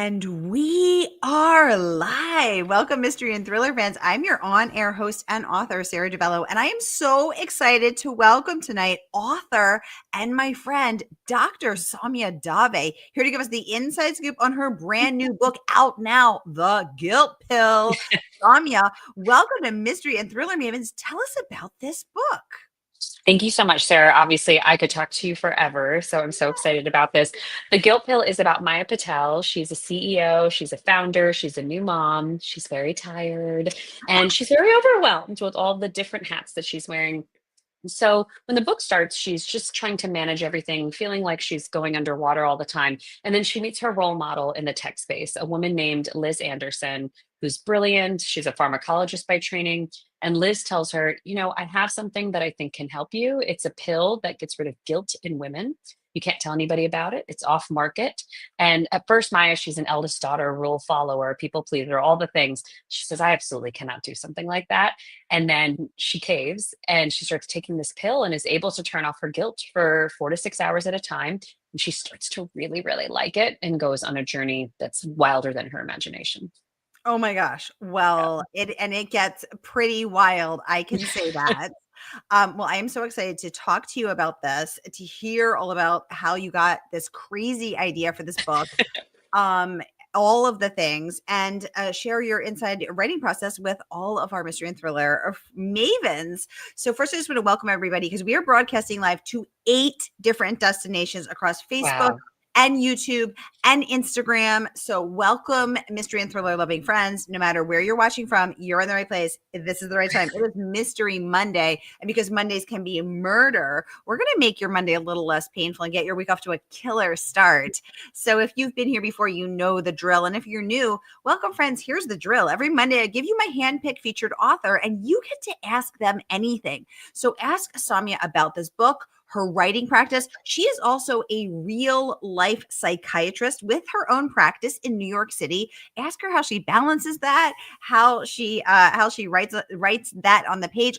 And we are live. Welcome, mystery and thriller fans. I'm your on-air host and author, Sara DiVello, and I am so excited to welcome tonight author and my friend, Dr. Saumya Dave, here to give us the inside scoop on her brand new book out now, The Guilt Pill. Saumya, welcome to Mystery and Thriller Mavens. Tell us about this book. Thank you so much, Sarah. Obviously, I could talk to you forever, so I'm so excited about this. The Guilt Pill is about Maya Patel. She's a CEO, she's a founder, she's a new mom, she's very tired, and she's very overwhelmed with all the different hats that she's wearing. So when the book starts, she's just trying to manage everything, feeling like she's going underwater all the time. And then she meets her role model in the tech space, a woman named Liz Anderson, who's brilliant. She's a pharmacologist by training. And Liz tells her, I have something that I think can help you. It's a pill that gets rid of guilt in women. You can't tell anybody about it. It's off market. And at first, Maya, she's an eldest daughter, rule follower, people pleaser, all the things. She says, I absolutely cannot do something like that. And then she caves and she starts taking this pill and is able to turn off her guilt for 4 to 6 hours at a time. And she starts to really, really like it and goes on a journey that's wilder than her imagination. Oh my gosh. Well, it gets pretty wild. I can say that. Well, I am so excited to talk to you about this, to hear all about how you got this crazy idea for this book, all of the things, and share your inside writing process with all of our mystery and thriller mavens. So first, I just want to welcome everybody because we are broadcasting live to 8 different destinations across Facebook, Wow. and YouTube and Instagram. So welcome, mystery and thriller loving friends. No matter where you're watching from, you're in the right place. This is the right time. It is Mystery Monday. And because Mondays can be murder, we're going to make your Monday a little less painful and get your week off to a killer start. So if you've been here before, you know the drill. And if you're new, welcome, friends. Here's the drill. Every Monday, I give you my handpicked featured author, and you get to ask them anything. So ask Saumya about this book, her writing practice. She is also a real life psychiatrist with her own practice in New York City. Ask her how she balances that, how she writes that on the page.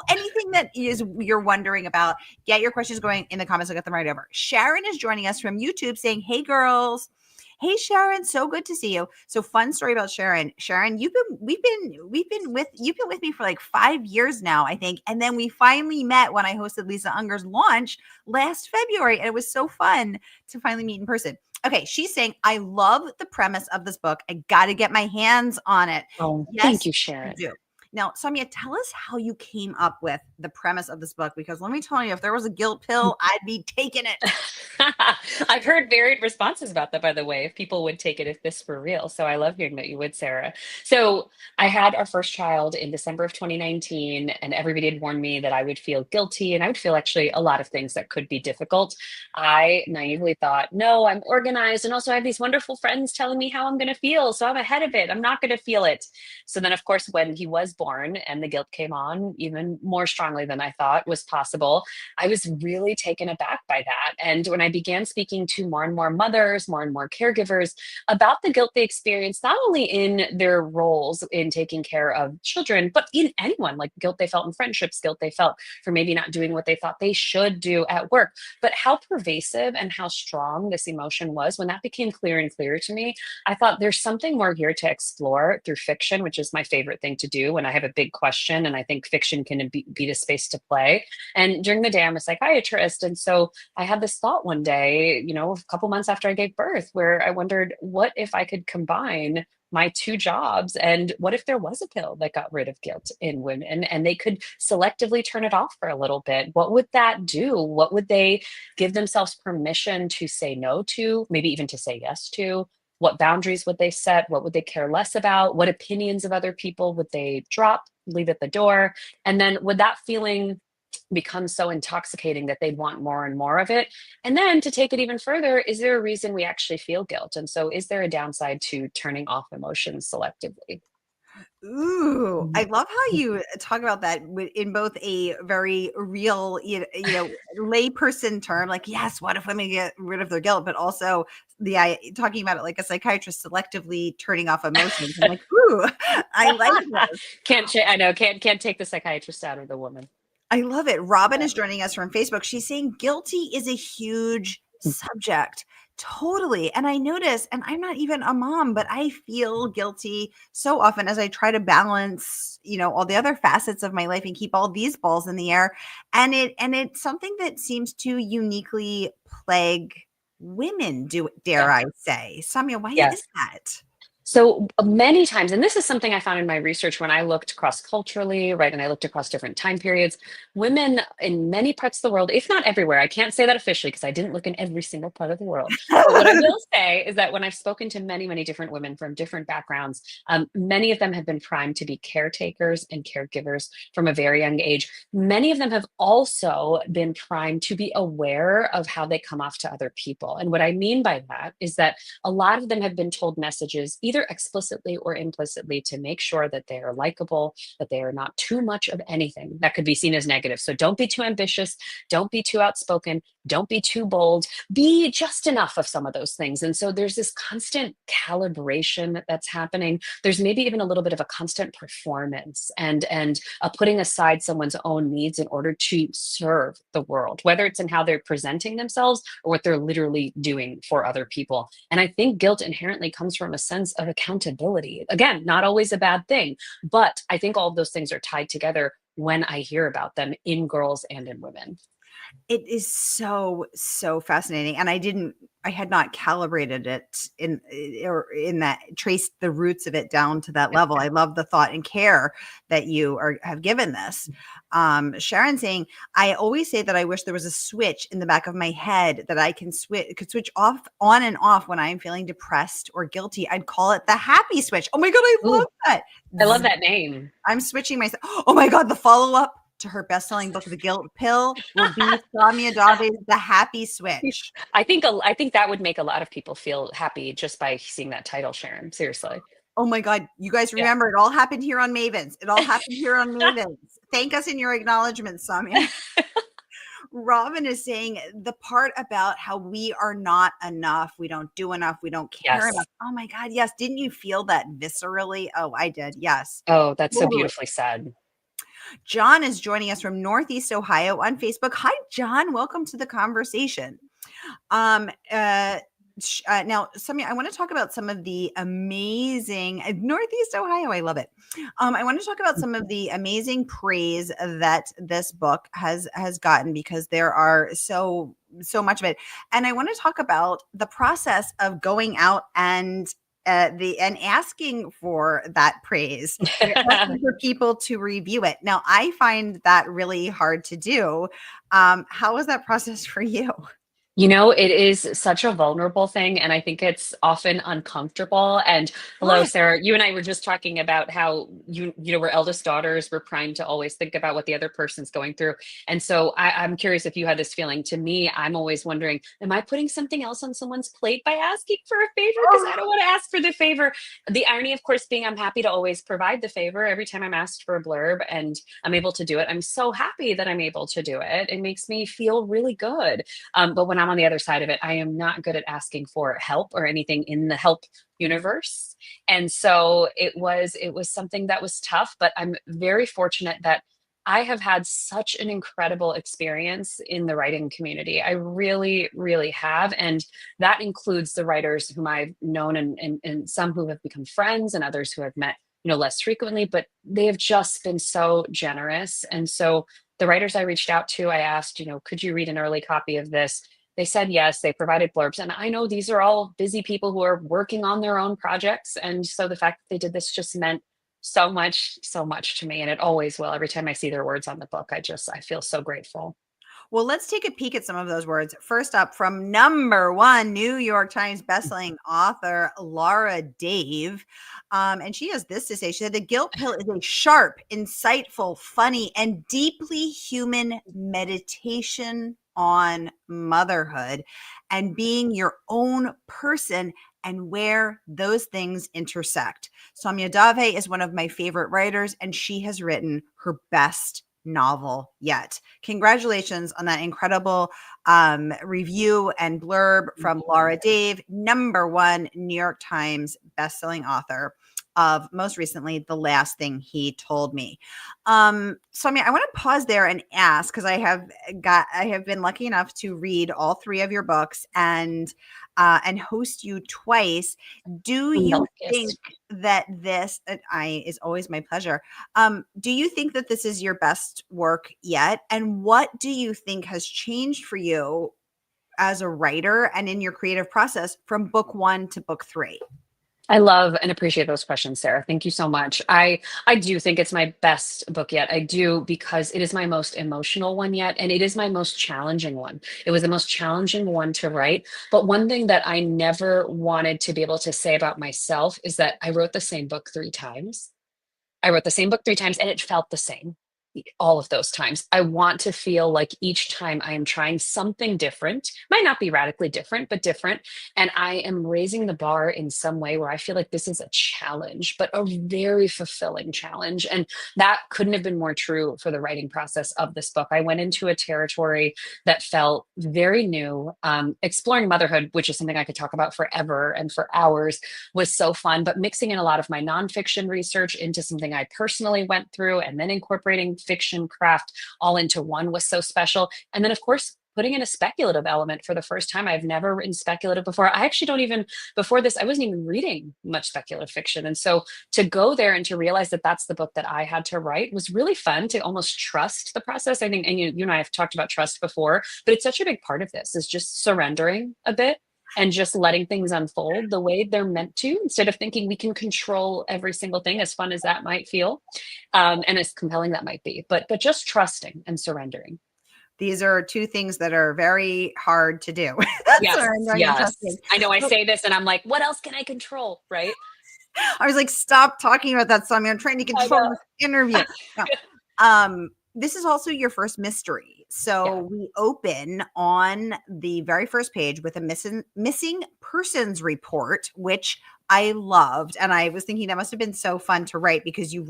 Anything that is you're wondering about, get your questions going in the comments. I'll get them right over. Sharon is joining us from YouTube saying, "Hey girls." Hey Sharon, so good to see you. So fun story about Sharon. Sharon, you've been with me for like 5 years now, I think. And then we finally met when I hosted Lisa Unger's launch last February. And it was so fun to finally meet in person. Okay, she's saying, I love the premise of this book. I got to get my hands on it. Oh, thank Yes, you, you Sharon. do. Now, Saumya, tell us how you came up with the premise of this book, because let me tell you, if there was a guilt pill, I'd be taking it. I've heard varied responses about that, by the way, if people would take it if this were real. So I love hearing that you would, Sarah. So I had our first child in December of 2019, and everybody had warned me that I would feel guilty and I would feel actually a lot of things that could be difficult. I naively thought, no, I'm organized. And also, I have these wonderful friends telling me how I'm going to feel. So I'm ahead of it. I'm not going to feel it. So then, of course, when he was born and the guilt came on even more strongly than I thought was possible, I was really taken aback by that. And when I began speaking to more and more mothers, more and more caregivers about the guilt they experience, not only in their roles in taking care of children, but in anyone, like guilt they felt in friendships, guilt they felt for maybe not doing what they thought they should do at work, but how pervasive and how strong this emotion was, when that became clearer and clearer to me, I thought there's something more here to explore through fiction, which is my favorite thing to do when I have a big question. And I think fiction can be the space to play. And during the day, I'm a psychiatrist. And so I had this thought one day, a couple months after I gave birth, where I wondered, what if I could combine my 2 jobs? And what if there was a pill that got rid of guilt in women and they could selectively turn it off for a little bit? What would that do? What would they give themselves permission to say no to, maybe even to say yes to? What boundaries would they set? What would they care less about? What opinions of other people would they drop, leave at the door? And then would that feeling become so intoxicating that they'd want more and more of it? And then to take it even further, is there a reason we actually feel guilt? And so is there a downside to turning off emotions selectively? Ooh, I Mhm. love how you talk about that in both a very real, layperson term, like, yes, what if women get rid of their guilt, but also talking about it like a psychiatrist selectively turning off emotions. I'm like, ooh, I like this. I know, can't take the psychiatrist out of the woman. I love it. Robin is joining us from Facebook. She's saying guilty is a huge subject. Totally. And I notice, and I'm not even a mom, but I feel guilty so often as I try to balance, all the other facets of my life and keep all these balls in the air. And it's something that seems to uniquely plague women, dare Yeah. I say. Samya, why is Yes. that? So many times, and this is something I found in my research when I looked cross culturally, right? And I looked across different time periods. Women in many parts of the world, if not everywhere, I can't say that officially because I didn't look in every single part of the world. But what I will say is that when I've spoken to many, many different women from different backgrounds, many of them have been primed to be caretakers and caregivers from a very young age. Many of them have also been primed to be aware of how they come off to other people. And what I mean by that is that a lot of them have been told messages, either explicitly or implicitly, to make sure that they are likable, that they are not too much of anything that could be seen as negative. So don't be too ambitious, don't be too outspoken, don't be too bold, be just enough of some of those things. And so there's this constant calibration that's happening. There's maybe even a little bit of a constant performance and putting aside someone's own needs in order to serve the world, whether it's in how they're presenting themselves or what they're literally doing for other people. And I think guilt inherently comes from a sense of accountability. Again, not always a bad thing, but I think all of those things are tied together when I hear about them in girls and in women. It is so, so fascinating. And I had not calibrated it in that, traced the roots of it down to that level. I love the thought and care that you have given this. Sharon saying, I always say that I wish there was a switch in the back of my head that I could switch off, on and off when I'm feeling depressed or guilty. I'd call it the happy switch. Oh my God, I Ooh, love that. I love that name. I'm switching myself. Oh my God, the follow-up to her best-selling book, The Guilt Pill, will be Saumya Dave's The Happy Switch. I think that would make a lot of people feel happy just by seeing that title, Sharon. Seriously. Oh my God, you guys Yeah. remember, it all happened here on Mavens. It all happened here on Mavens. Thank us in your acknowledgments, Saumya. Robin is saying the part about how we are not enough, we don't do enough, we don't care enough. Yes. Oh my God, yes. Didn't you feel that viscerally? Oh, I did. Yes. Oh, that's so Totally. beautifully said. John is joining us from Northeast Ohio on Facebook. Hi, John. Welcome to the conversation. Um, uh, Now, Samia, I want to talk about some of the amazing Northeast Ohio. I love it. I want to talk about some of the amazing praise that this book has gotten, because there are so much of it, and I want to talk about the process of going out and asking for that praise, and asking for people to review it. Now, I find that really hard to do. How was that process for you? It is such a vulnerable thing, and I think it's often uncomfortable. And hello, What? Sarah. You and I were just talking about how we're eldest daughters. We're primed to always think about what the other person's going through. And so I'm curious if you had this feeling. To me, I'm always wondering, am I putting something else on someone's plate by asking for a favor? Because I don't want to ask for the favor. The irony, of course, being I'm happy to always provide the favor every time I'm asked for a blurb and I'm able to do it. I'm so happy that I'm able to do it. It makes me feel really good. But when I'm on the other side of it, I am not good at asking for help or anything in the help universe. And so it was something that was tough, but I'm very fortunate that I have had such an incredible experience in the writing community. I really, really have. And that includes the writers whom I've known and some who have become friends and others who I've met, less frequently, but they have just been so generous. And so the writers I reached out to, I asked, could you read an early copy of this? They said yes, they provided blurbs. And I know these are all busy people who are working on their own projects. And so the fact that they did this just meant so much to me. And it always will. Every time I see their words on the book, I feel so grateful. Well, let's take a peek at some of those words. First up, from number one New York Times bestselling author Laura Dave. And she has this to say. She said, The Guilt Pill is a sharp, insightful, funny, and deeply human meditation on motherhood and being your own person and where those things intersect. Saumya Dave is one of my favorite writers, and she has written her best novel yet. Congratulations on that incredible review and blurb from Laura Dave, number one New York Times bestselling author of most recently The Last Thing He Told Me. So I want to pause there and ask, because I have been lucky enough to read all three of your books, and and host you twice. Do you think Milkist. that this I is always my pleasure. Do you think that this is your best work yet? And what do you think has changed for you as a writer and in your creative process from book one to book three? I love and appreciate those questions, Sarah. Thank you so much. I do think it's my best book yet. I do, because it is my most emotional one yet, and it is my most challenging one. It was the most challenging one to write. But one thing that I never wanted to be able to say about myself is that I wrote the same book 3 times. I wrote the same book 3 times and it felt the same all of those times. I want to feel like each time I am trying something different, might not be radically different, but different. And I am raising the bar in some way where I feel like this is a challenge, but a very fulfilling challenge. And that couldn't have been more true for the writing process of this book. I went into a territory that felt very new. Exploring motherhood, which is something I could talk about forever and for hours, was so fun, but mixing in a lot of my nonfiction research into something I personally went through and then incorporating fiction craft all into one was so special. And then, of course, putting in a speculative element for the first time. I've never written speculative before. I actually don't even, before this, I wasn't even reading much speculative fiction. And so to go there and to realize that that's the book that I had to write was really fun, to almost trust the process. I think, and you and I have talked about trust before, but it's such a big part of this, is just surrendering a bit and just letting things unfold the way they're meant to, instead of thinking we can control every single thing, as fun as that might feel, and as compelling that might be. But just trusting and surrendering. These are two things that are very hard to do. Yes, Surrendering and yes. trusting. I know I say this and I'm like, what else can I control, right? I was like, stop talking about that, Saumya. I'm trying to I control know. this interview. No. This is also your first mystery. Yeah. So we open on the very first page with a missing persons report, which I loved. And I was thinking that must have been so fun to write, because you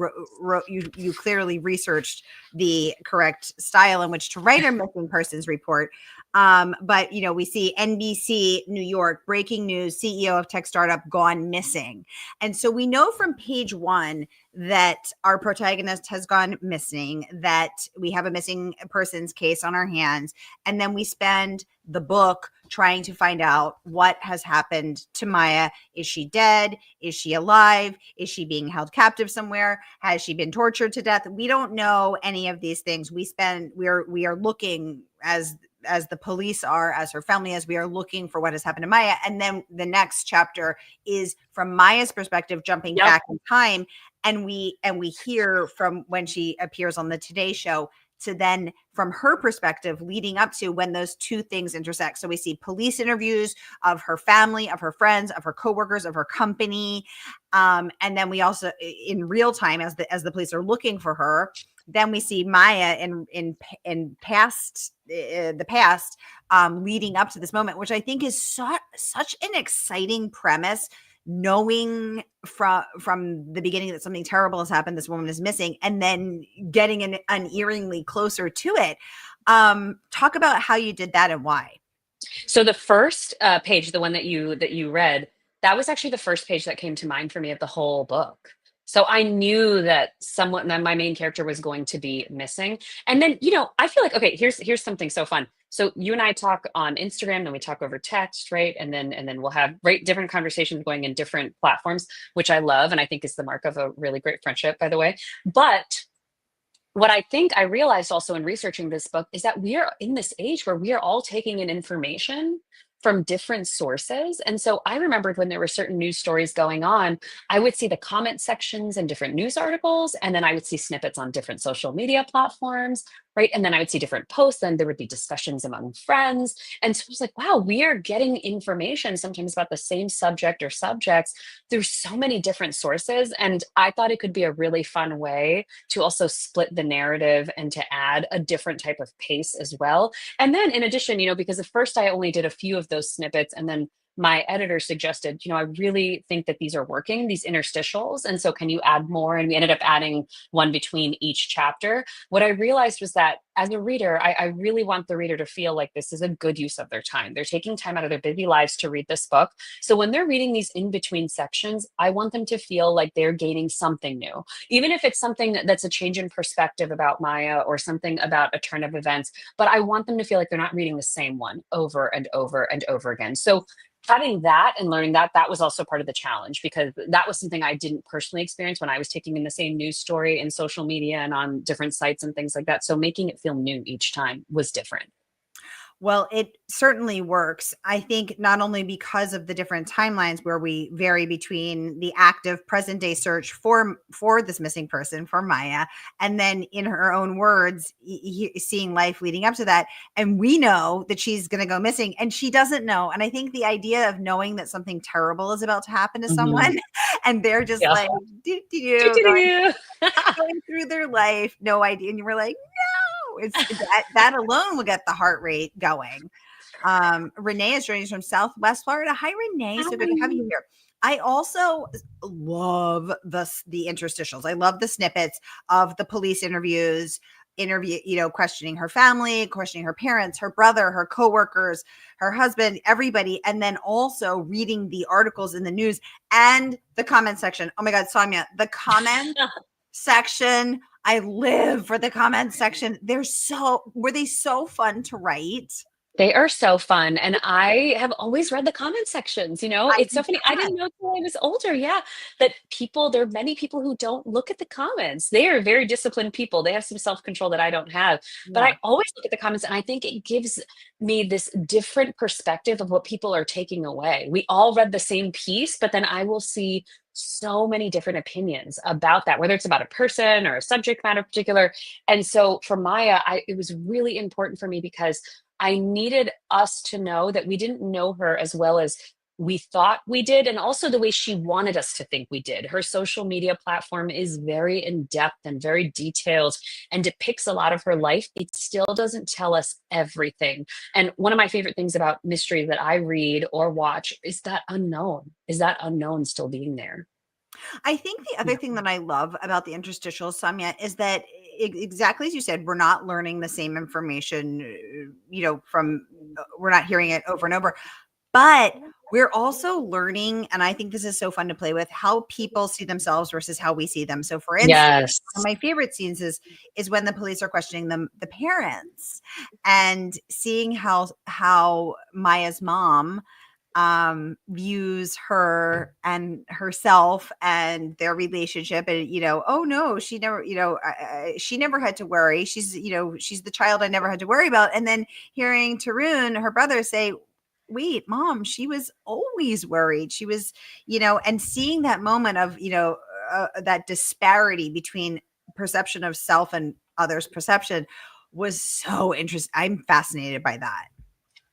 you clearly researched the correct style in which to write a missing persons report. But we see NBC New York, breaking news: CEO of tech startup gone missing. And so we know from page one that our protagonist has gone missing, that we have a missing persons case on our hands. And then we spend the book trying to find out what has happened to Maya. Is she dead? Is she alive? Is she being held captive somewhere? Has she been tortured to death? We don't know any of these things. We are looking, as the police are, as her family is, we are looking for what has happened to Maya. And then the next chapter is from Maya's perspective, jumping back in time. And we hear from when she appears on the Today Show, to then from her perspective leading up to when those two things intersect. So we see police interviews of her family, of her friends, of her coworkers, of her company. And then we also, in real time, as the police are looking for her, then we see Maya in past the past, leading up to this moment, which I think is such an exciting premise, knowing from the beginning that something terrible has happened, this woman is missing, and then getting unearingly closer to it. Talk about how you did that and why. So the first page, the one that you read, that was actually the first page that came to mind for me of the whole book. So I knew that my main character was going to be missing. And then, I feel like, okay, here's something so fun. So you and I talk on Instagram, then we talk over text, right? And then we'll have different conversations going in different platforms, which I love, and I think is the mark of a really great friendship, by the way. But what I think I realized also in researching this book is that we are in this age where we are all taking in information from different sources. And so I remembered when there were certain news stories going on, I would see the comment sections in different news articles, and then I would see snippets on different social media platforms, right? And then I would see different posts, and there would be discussions among friends. And so I was like, wow, we are getting information sometimes about the same subject or subjects through so many different sources. And I thought it could be a really fun way to also split the narrative and to add a different type of pace as well. And then in addition, because at first I only did a few of those snippets, and then my editor suggested, I really think that these are working, these interstitials. And so can you add more? And we ended up adding one between each chapter. What I realized was that as a reader, I really want the reader to feel like this is a good use of their time. They're taking time out of their busy lives to read this book. So when they're reading these in between sections, I want them to feel like they're gaining something new, even if it's something that's a change in perspective about Maya or something about a turn of events. But I want them to feel like they're not reading the same one over and over and over again. So having that and learning that, that was also part of the challenge, because that was something I didn't personally experience when I was taking in the same news story in social media and on different sites and things like that. So making it feel new each time was different. Well, it certainly works. I think not only because of the different timelines where we vary between the active present day search for this missing person, for Maya, and then in her own words, seeing life leading up to that. And we know that she's going to go missing, and she doesn't know. And I think the idea of knowing that something terrible is about to happen to Mhm. someone, and they're just Yeah. like Doo-doo-doo. going through their life, no idea, and you were like, no, it's that alone will get the heart rate going. Renee is joining us from Southwest Florida. Hi, Renee. So good to have you here. I also love the interstitials. I love the snippets of the police questioning her family, questioning her parents, her brother, her coworkers, her husband, everybody, and then also reading the articles in the news and the comment section. Oh my God, Saumya, the comment section. I live for the comment section. Were they so fun to write? They are so fun, and I have always read the comment sections, I it's so did funny, I not. didn't know till I was older, yeah, that there are many people who don't look at the comments. They are very disciplined people, they have some self-control that I don't have, but Yeah. I always look at the comments, and I think it gives me this different perspective of what people are taking away. We all read the same piece, but then I will see so many different opinions about that, whether it's about a person or a subject matter particular, and so for Maya, it was really important for me because I needed us to know that we didn't know her as well as we thought we did, and also the way she wanted us to think we did. Her social media platform is very in depth and very detailed and depicts a lot of her life. It still doesn't tell us everything. And one of my favorite things about mystery that I read or watch is that unknown. Is that unknown still being there? I think the other Yeah. thing that I love about the interstitial Samya is that exactly as you said, we're not learning the same information, from we're not hearing it over and over, but we're also learning, and I think this is so fun to play with, how people see themselves versus how we see them. So for instance, Yes. one of my favorite scenes is when the police are questioning the parents and seeing how Maya's mom views her and herself and their relationship, and oh no, she never, she never had to worry, she's the child I never had to worry about. And then hearing Tarun, her brother, say, wait, mom, she was always worried, she was, and seeing that moment of, that disparity between perception of self and others perception was so interesting. I'm fascinated by that.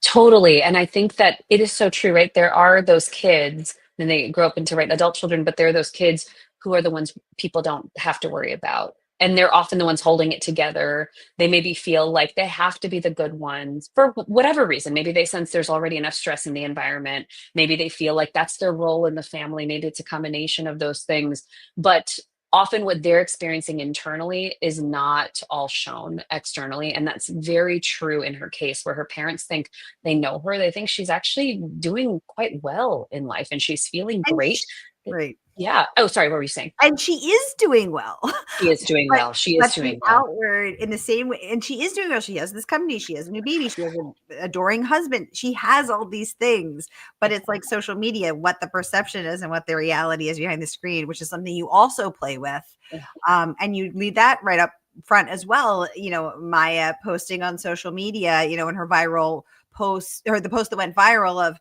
Totally. And I think that it is so true, right? There are those kids, and they grow up into right adult children, but there are those kids who are the ones people don't have to worry about. And they're often the ones holding it together. They maybe feel like they have to be the good ones for whatever reason. Maybe they sense there's already enough stress in the environment. Maybe they feel like that's their role in the family. Maybe it's a combination of those things. But often what they're experiencing internally is not all shown externally. And that's very true in her case, where her parents think they know her. They think she's actually doing quite well in life and she's feeling And great. right. Yeah. Oh, sorry. What were you saying? And she is doing well. She is doing But well. She is but the doing well. outward in the same way, and she is doing well. She has this company, she has a new baby, she has an adoring husband. She has all these things, but it's like social media, what the perception is and what the reality is behind the screen, which is something you also play with. And you lead that right up front as well. Maya posting on social media, in her viral post, or the post that went viral of,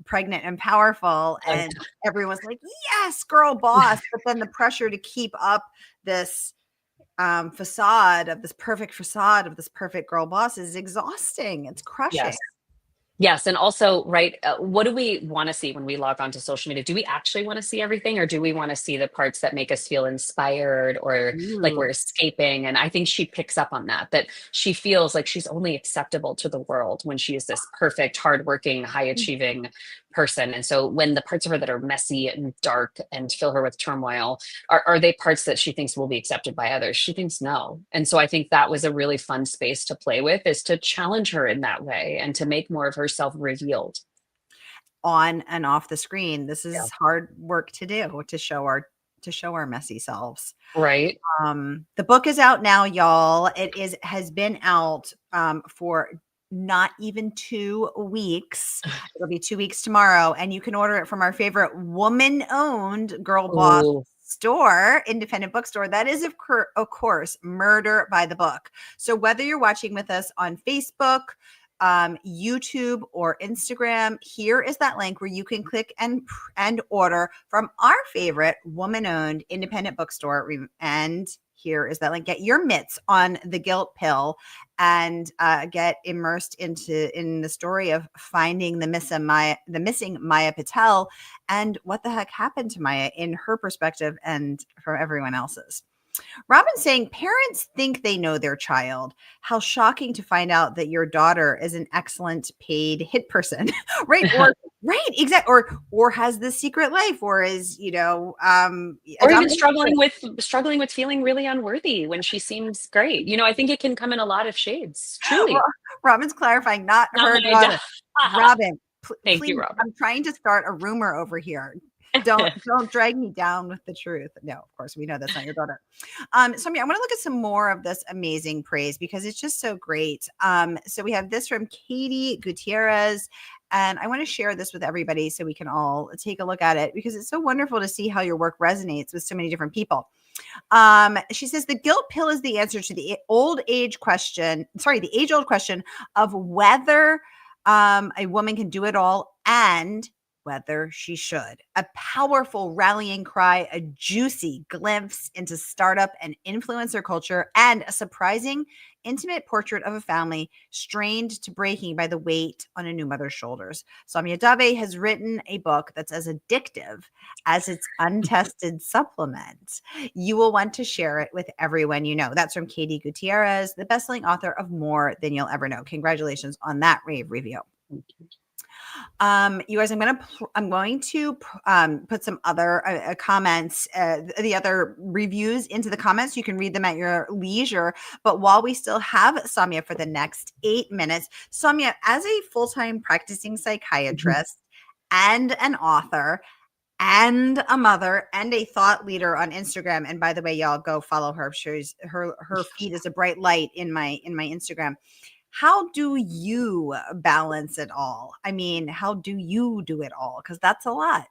pregnant and powerful, Oh, and everyone's like, yes, girl boss. But then the pressure to keep up this facade of this perfect girl boss is exhausting. It's crushing. yes. Yes, and also, right, what do we wanna see when we log on to social media? Do we actually wanna see everything, or do we wanna see the parts that make us feel inspired or like Ooh. we're escaping? And I think she picks up on that, that she feels like she's only acceptable to the world when she is this perfect, hardworking, high achieving person. And so when the parts of her that are messy and dark and fill her with turmoil, are they parts that she thinks will be accepted by others? She thinks no. And so I think that was a really fun space to play with, is to challenge her in that way and to make more of herself revealed. On and off the screen. This Yeah. is hard work to do, to show our messy selves. Right. The book is out now, y'all. Has been out for not even 2 weeks. It'll be 2 weeks tomorrow, and you can order it from our favorite woman-owned girl boss Ooh. store, independent bookstore. That is, of course, Murder by the Book. So whether you're watching with us on Facebook, YouTube, or Instagram, here is that link where you can click and order from our favorite woman-owned independent bookstore. And here is that link. Get your mitts on the guilt pill and get immersed in the story of finding the missing Maya Patel, and what the heck happened to Maya in her perspective and from everyone else's. Robin saying, parents think they know their child. How shocking to find out that your daughter is an excellent paid hit person. Right. Right. Exactly. Or has this secret life, or is, or even struggling with feeling really unworthy when she seems great. I think it can come in a lot of shades. Truly. Robin's clarifying, not her daughter. Robin, Thank please, you, Robin. I'm trying to start a rumor over here. Don't drag me down with the truth. No, of course, we know that's not your daughter. Saumya, I want to look at some more of this amazing praise because it's just so great. So we have this from Katie Gutierrez, and I want to share this with everybody so we can all take a look at it, because it's so wonderful to see how your work resonates with so many different people. She says the guilt pill is the answer to the age-old question of whether a woman can do it all and whether she should. A powerful rallying cry, a juicy glimpse into startup and influencer culture, and a surprising, intimate portrait of a family strained to breaking by the weight on a new mother's shoulders. Saumya Dave has written a book that's as addictive as its untested supplement. You will want to share it with everyone you know. That's from Katie Gutierrez, the best-selling author of More Than You'll Ever Know. Congratulations on that rave review. You guys, I'm going to put some other comments, the other reviews into the comments. You can read them at your leisure. But while we still have Saumya for the next 8 minutes, Saumya, as a full-time practicing psychiatrist and an author and a mother and a thought leader on Instagram, and by the way, y'all go follow her. Her feed is a bright light in my Instagram. How do you balance it all? I mean, how do you do it all? Because that's a lot.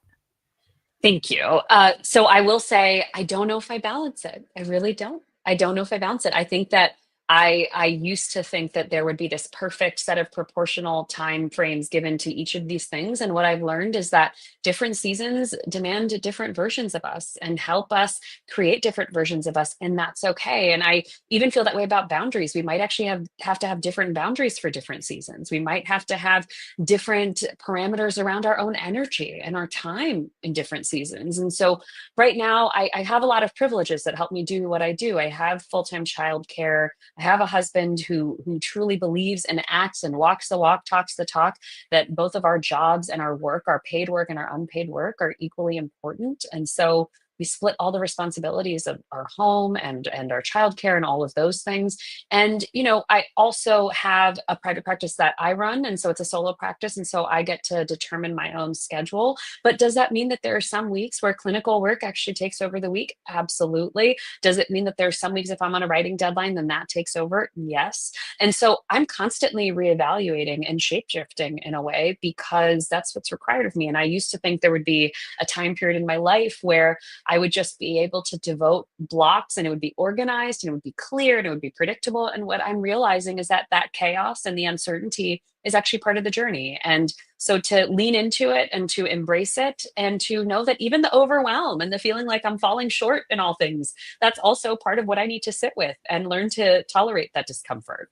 Thank you. So I will say, I don't know if I balance it. I really don't. I don't know if I balance it. I think that I used to think that there would be this perfect set of proportional time frames given to each of these things. And what I've learned is that different seasons demand different versions of us and help us create different versions of us. And that's okay. And I even feel that way about boundaries. We might actually have to have different boundaries for different seasons. We might have to have different parameters around our own energy and our time in different seasons. And so right now, I have a lot of privileges that help me do what I do. I have full-time childcare. I have a husband who truly believes and acts and walks the walk, talks the talk, that both of our jobs and our work, our paid work and our unpaid work, are equally important. And so we split all the responsibilities of our home and our childcare and all of those things. And, I also have a private practice that I run. And so it's a solo practice. And so I get to determine my own schedule. But does that mean that there are some weeks where clinical work actually takes over the week? Absolutely. Does it mean that there are some weeks if I'm on a writing deadline, then that takes over? Yes. And so I'm constantly reevaluating and shapeshifting in a way, because that's what's required of me. And I used to think there would be a time period in my life where I would just be able to devote blocks and it would be organized and it would be clear and it would be predictable. And what I'm realizing is that chaos and the uncertainty is actually part of the journey. And so to lean into it and to embrace it and to know that even the overwhelm and the feeling like I'm falling short in all things, that's also part of what I need to sit with and learn to tolerate that discomfort.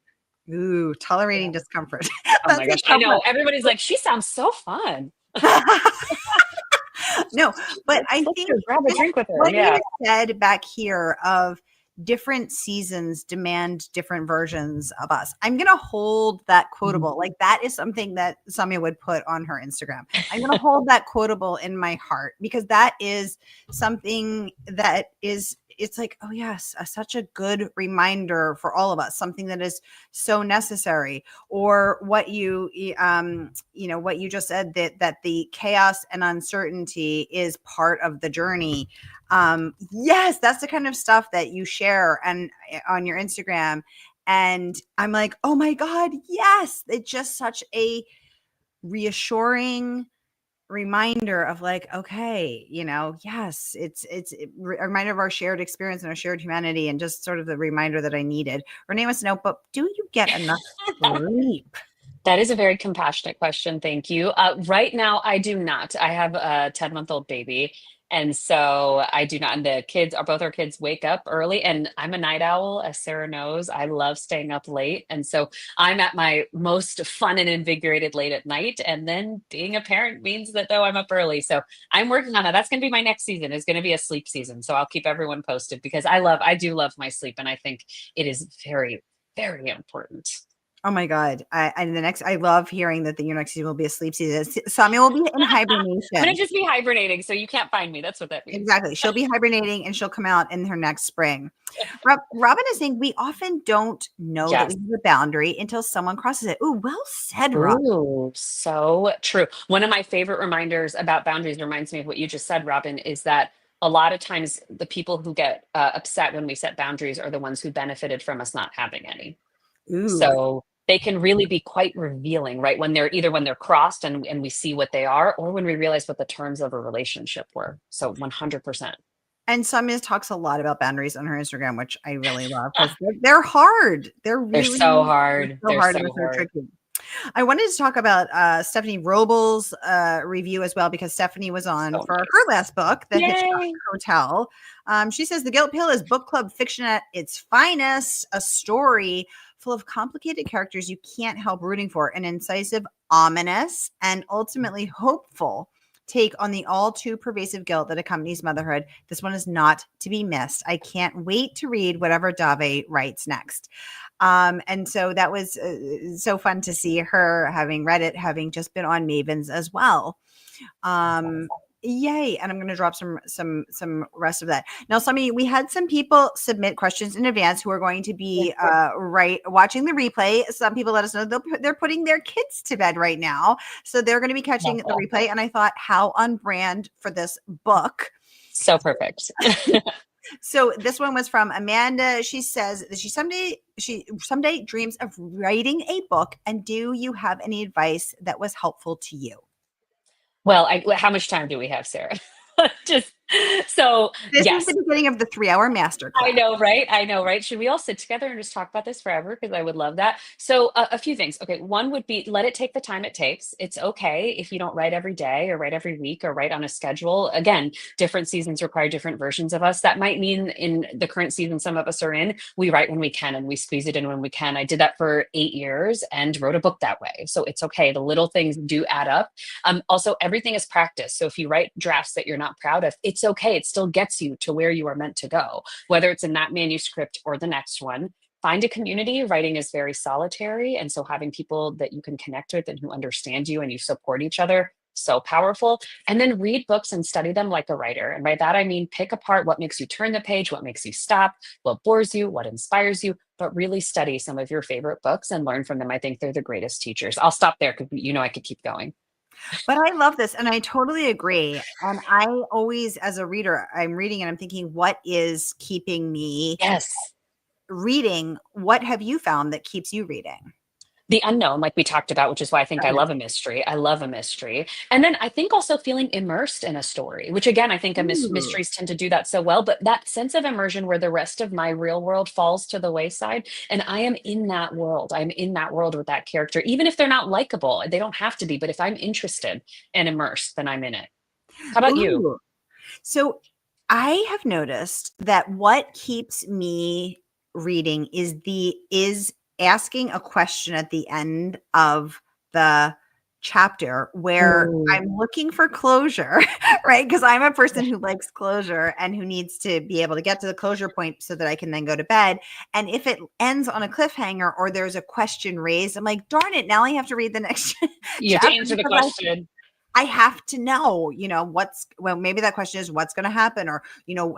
Ooh, tolerating discomfort. Oh my gosh. I know. Everybody's like, she sounds so fun. No, but I think grab a drink with her. What you said back here of different seasons demand different versions of us. I'm going to hold that quotable. Like that is something that Saumya would put on her Instagram. I'm going to hold that quotable in my heart because that is something that is, it's like, oh yes, such a good reminder for all of us, something that is so necessary. Or what what you just said, that the chaos and uncertainty is part of the journey. Yes, that's the kind of stuff that you share and on your Instagram. And I'm like, oh my God, yes. It's just such a reassuring reminder of like, okay, yes, it's a reminder of our shared experience and our shared humanity, and just sort of the reminder that I needed. Renee wants to know, but do you get enough sleep? That is a very compassionate question. Thank you. Right now, I do not. I have a 10-month-old baby. And so I do not. And the kids are both our kids wake up early. And I'm a night owl, as Sarah knows. I love staying up late. And so I'm at my most fun and invigorated late at night. And then being a parent means that, though, I'm up early. So I'm working on that. That's going to be my next season, is going to be a sleep season. So I'll keep everyone posted because I do love my sleep. And I think it is very, very important. Oh my God. I love hearing that your next season will be a sleep season. Saumya will be in I'm going hibernation. to just be hibernating. So you can't find me. That's what that means. Exactly. She'll be hibernating and she'll come out in her next spring. Robin is saying we often don't know that we Yes. have a boundary until someone crosses it. Ooh, well said, Robin. Ooh, so true. One of my favorite reminders about boundaries reminds me of what you just said, Robin, is that a lot of times the people who get upset when we set boundaries are the ones who benefited from us not having any. Ooh. So they can really be quite revealing, right? When they're crossed and we see what they are, or when we realize what the terms of a relationship were. So 100%. And Saumya talks a lot about boundaries on her Instagram, which I really love because they're hard. They're They're really so hard. so They're hard so and they're so hard. tricky. I wanted to talk about Stephanie Robles' review as well, because Stephanie was on So for nice. her last book, The Hitchcock Yay. Hotel. She says the Guilt Pill is book club fiction at its finest, a story full of complicated characters you can't help rooting for, an incisive, ominous, and ultimately hopeful take on the all too pervasive guilt that accompanies motherhood. This one is not to be missed. I can't wait to read whatever Dave writes next. And so that was so fun to see her having read it, having just been on Mavens as well. Yay. And I'm going to drop some rest of that. Now, we had some people submit questions in advance who are going to be watching the replay. Some people let us know they're putting their kids to bed right now. So they're going to be catching the replay. And I thought, how on brand for this book. So perfect. So this one was from Amanda. She says that she someday dreams of writing a book. And do you have any advice that was helpful to you? Well, how much time do we have, Sarah? Just so This is yes. the beginning of the 3-hour masterclass. I know, right? I know, right? Should we all sit together and just talk about this forever? Because I would love that. So, a few things. Okay, one would be let it take the time it takes. It's okay if you don't write every day or write every week or write on a schedule. Again, different seasons require different versions of us. That might mean in the current season some of us are in, we write when we can and we squeeze it in when we can. I did that for 8 years and wrote a book that way. So, it's okay. The little things do add up. Also, everything is practice. So, if you write drafts that you're not proud of, it's okay. It still gets you to where you are meant to go, whether it's in that manuscript or the next one. Find a community. Writing is very solitary. And so having people that you can connect with and who understand you and you support each other, so powerful. And then read books and study them like a writer. And by that, I mean, pick apart what makes you turn the page, what makes you stop, what bores you, what inspires you, but really study some of your favorite books and learn from them. I think they're the greatest teachers. I'll stop there because I could keep going. But I love this and I totally agree. And I always, as a reader, I'm reading and I'm thinking, what is keeping me reading? What have you found that keeps you reading? The unknown, like we talked about, which is why I think I love a mystery. I love a mystery. And then I think also feeling immersed in a story, which again, I think mysteries tend to do that so well. But that sense of immersion where the rest of my real world falls to the wayside. And I am in that world. I'm in that world with that character, even if they're not likable. They don't have to be. But if I'm interested and immersed, then I'm in it. How about you? So I have noticed that what keeps me reading is asking a question at the end of the chapter where I'm looking for closure, right? Because I'm a person who likes closure and who needs to be able to get to the closure point so that I can then go to bed. And if it ends on a cliffhanger or there's a question raised, I'm like, darn it, now I have to read the next You have to chapter answer the because question. I have to know, maybe that question is what's going to happen, or,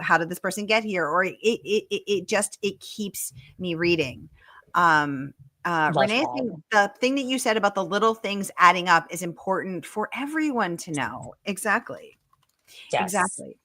how did this person get here? Or it keeps me reading. Love Renee, I that. think the thing that you said about the little things adding up is important for everyone to know. Exactly. Yes. Exactly.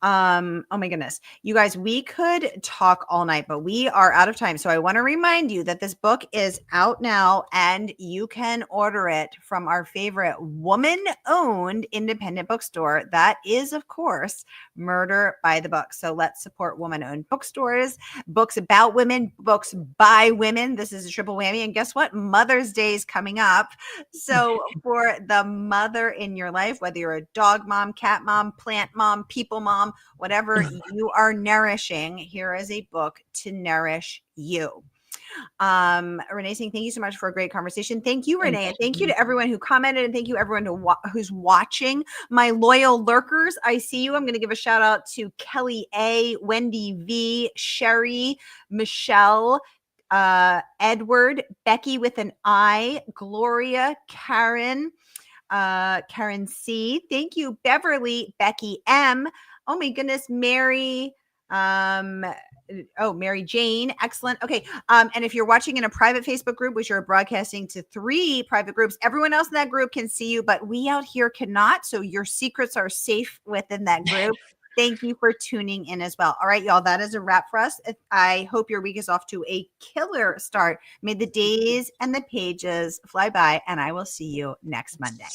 Oh my goodness. You guys, we could talk all night, but we are out of time. So I want to remind you that this book is out now and you can order it from our favorite woman-owned independent bookstore. That is, of course, Murder by the Book. So let's support woman-owned bookstores, books about women, books by women. This is a triple whammy. And guess what? Mother's Day is coming up. So for the mother in your life, whether you're a dog mom, cat mom, plant mom, people mom, whatever you are nourishing, here is a book to nourish you. Renee saying thank you so much for a great conversation. Thank you, Renee. And thank you to everyone who commented, and thank you everyone who's watching. My loyal lurkers, I see you. I'm going to give a shout out to Kelly A, Wendy V, Sherry, Michelle, Edward, Becky with an I, Gloria, Karen, Karen C. Thank you, Beverly, Becky M. Oh my goodness, Mary. Mary Jane. Excellent. Okay. And if you're watching in a private Facebook group, which you're broadcasting to 3 private groups, everyone else in that group can see you, but we out here cannot. So your secrets are safe within that group. Thank you for tuning in as well. All right, y'all, that is a wrap for us. I hope your week is off to a killer start. May the days and the pages fly by, and I will see you next Monday.